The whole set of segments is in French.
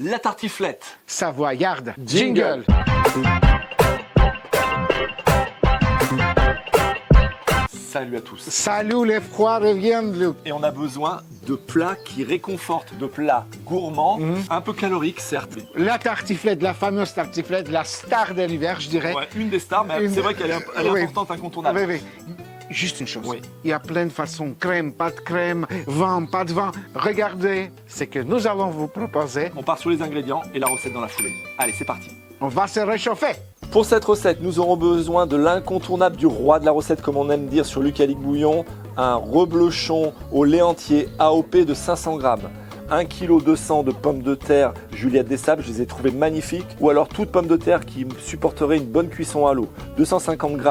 La tartiflette. Savoyarde. Jingle. Salut à tous. Salut, les froids reviennent, Luc. Et on a besoin de plats qui réconfortent, de plats gourmands, un peu caloriques certes. La tartiflette, la fameuse tartiflette, la star de l'hiver, je dirais. Ouais, une des stars, mais c'est vrai qu'elle est Oui. importante, incontournable. Oui, oui. Juste une chose, Oui. il y a plein de façons, crème, pas de crème, vin, pas de vin. Regardez ce que nous allons vous proposer. On part sur les ingrédients et la recette dans la foulée. Allez, c'est parti. On va se réchauffer. Pour cette recette, nous aurons besoin de l'incontournable du roi de la recette, comme on aime dire sur Lucalic Bouillon, un reblochon au lait entier AOP de 500 grammes. 1,2 kg de pommes de terre Juliette des Sables, je les ai trouvées magnifiques. Ou alors toute pomme de terre qui supporterait une bonne cuisson à l'eau. 250 g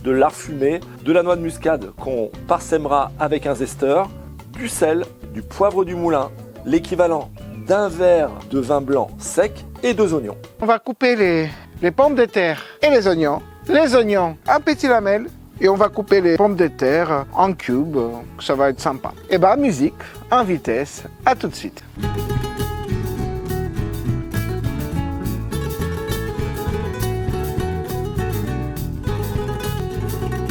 de lard fumé, de la noix de muscade qu'on parsèmera avec un zesteur, du sel, du poivre du moulin, l'équivalent d'un verre de vin blanc sec et 2 oignons. On va couper les pommes de terre et les oignons. Les oignons en petites lamelles. Et on va couper les pommes de terre en cubes, ça va être sympa. Et bien, musique, en vitesse, à tout de suite.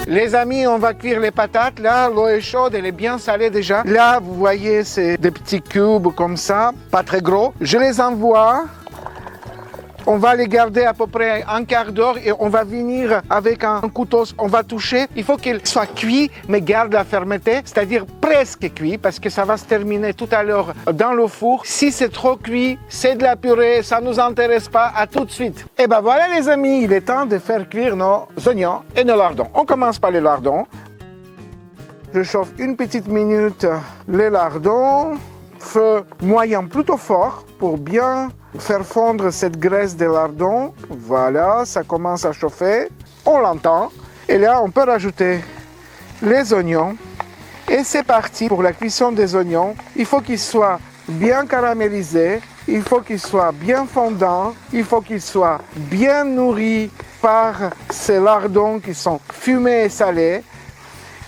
Les amis, on va cuire les patates. Là, l'eau est chaude, elle est bien salée déjà. Là, vous voyez, c'est des petits cubes comme ça, pas très gros. Je les envoie. On va les garder à peu près un quart d'heure et on va venir avec un couteau, on va toucher. Il faut qu'ils soient cuits, mais garde la fermeté, c'est-à-dire presque cuits, parce que ça va se terminer tout à l'heure dans le four. Si c'est trop cuit, c'est de la purée, ça ne nous intéresse pas, à tout de suite. Et ben voilà les amis, il est temps de faire cuire nos oignons et nos lardons. On commence par les lardons. Je chauffe une petite minute les lardons, feu moyen plutôt fort pour bien faire fondre cette graisse de lardons. Voilà, ça commence à chauffer. On l'entend. Et là, on peut rajouter les oignons. Et c'est parti pour la cuisson des oignons. Il faut qu'ils soient bien caramélisés. Il faut qu'ils soient bien fondants. Il faut qu'ils soient bien nourris par ces lardons qui sont fumés et salés.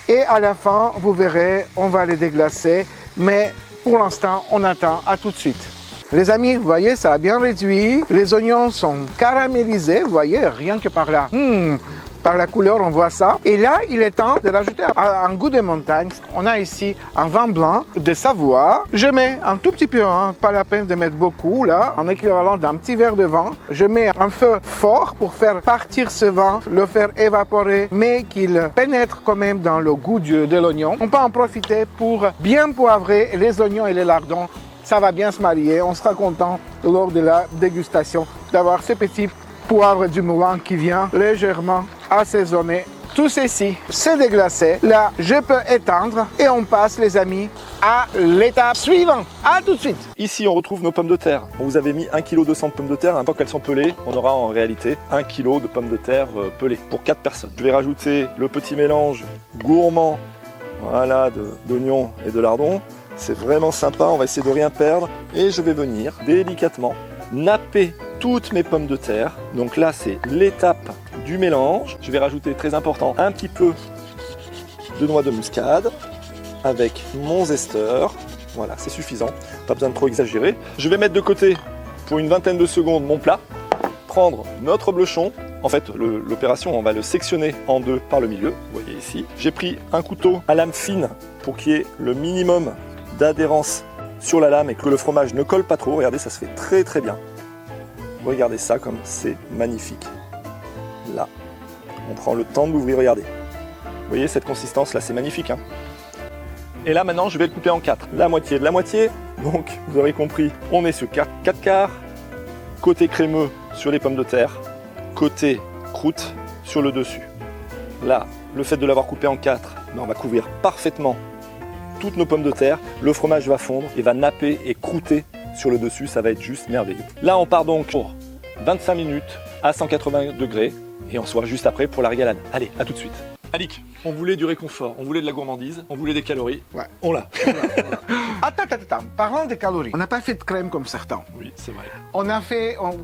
Et à la fin, vous verrez, on va les déglacer. Mais pour l'instant, on attend. À tout de suite. Les amis, vous voyez, ça a bien réduit. Les oignons sont caramélisés, vous voyez, rien que par là. Par la couleur, on voit ça. Et là, il est temps de rajouter un goût de montagne. On a ici un vin blanc de Savoie. Je mets un tout petit peu, pas la peine de mettre beaucoup, là, en équivalent d'un petit verre de vin. Je mets un feu fort pour faire partir ce vin, le faire évaporer, mais qu'il pénètre quand même dans le goût de l'oignon. On peut en profiter pour bien poivrer les oignons et les lardons. Ça va bien se marier, on sera content lors de la dégustation d'avoir ce petit poivre du moulin qui vient légèrement assaisonner. Tout ceci, c'est déglacé. Là, je peux étendre et on passe, les amis, à l'étape suivante. À tout de suite. Ici, on retrouve nos pommes de terre. On vous avait mis 1,2 kg de pommes de terre. Tant qu'elles sont pelées, on aura en réalité 1 kg de pommes de terre pelées pour 4 personnes. Je vais rajouter le petit mélange gourmand, voilà, d'oignons et de lardons. C'est vraiment sympa, on va essayer de rien perdre. Et je vais venir délicatement napper toutes mes pommes de terre. Donc là, c'est l'étape du mélange. Je vais rajouter, très important, un petit peu de noix de muscade avec mon zesteur. Voilà, c'est suffisant, pas besoin de trop exagérer. Je vais mettre de côté pour une vingtaine de secondes mon plat. Prendre notre reblochon. En fait, l'opération, on va le sectionner en deux par le milieu. Vous voyez ici. J'ai pris un couteau à lame fine pour qu'il y ait le minimum d'adhérence sur la lame et que le fromage ne colle pas trop. Regardez, ça se fait très très bien. Regardez ça comme c'est magnifique. Là, on prend le temps de l'ouvrir, regardez. Vous voyez cette consistance là, c'est magnifique. Et là maintenant, je vais le couper en 4. La moitié de la moitié. Donc, vous aurez compris, on est sur 4 quarts. Côté crémeux sur les pommes de terre. Côté croûte sur le dessus. Là, le fait de l'avoir coupé en 4, on va couvrir parfaitement toutes nos pommes de terre, le fromage va fondre et va napper et croûter sur le dessus, ça va être juste merveilleux. Là, on part donc pour 25 minutes à 180 degrés et on se voit juste après pour la régalade. Allez, à tout de suite. Alic. On voulait du réconfort, on voulait de la gourmandise, on voulait des calories. Ouais. On l'a. Attends. Parlons des calories. On n'a pas fait de crème comme certains. Oui, c'est vrai. On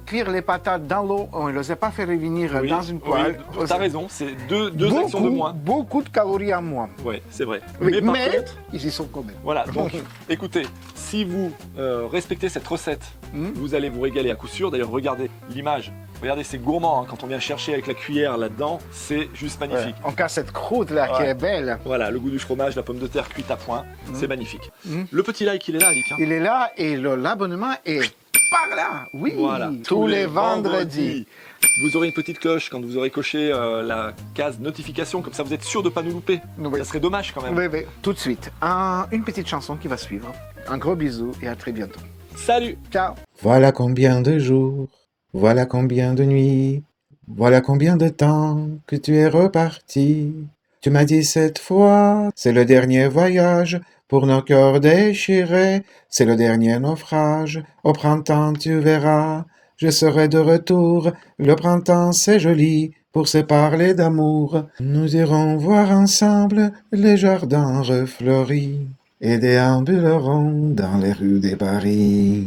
cuire les patates dans l'eau, on ne les a pas fait revenir Oui, dans une poêle. oui, t'as raison, c'est deux actions de moins. Beaucoup de calories en moins. Ouais, c'est vrai. Oui, par mais contre, ils y sont quand même. voilà, donc écoutez, si vous respectez cette recette, Mm. vous allez vous régaler à coup sûr. D'ailleurs, regardez l'image. Regardez, c'est gourmand, hein. Quand on vient chercher avec la cuillère là-dedans, c'est juste magnifique. On casse cette croûte là qui Ouais. est belle. Voilà, le goût du fromage, la pomme de terre cuite à point, c'est magnifique. Mm. Le petit like, il est là, Alic. Hein. Il est là et l'abonnement est par là. Oui, Voilà, tous les vendredis. Vous aurez une petite cloche quand vous aurez coché la case notification, comme ça vous êtes sûr de ne pas nous louper. Oui. Ça serait dommage quand même. Oui. Tout de suite, une petite chanson qui va suivre. Un gros bisou et à très bientôt. Salut! Ciao. Voilà combien de jours, voilà combien de nuits, voilà combien de temps que tu es reparti. Tu m'as dit cette fois, c'est le dernier voyage pour nos cœurs déchirés, c'est le dernier naufrage. Au printemps, tu verras, je serai de retour. Le printemps, c'est joli pour se parler d'amour. Nous irons voir ensemble les jardins refleuris et déambulerons dans les rues de Paris.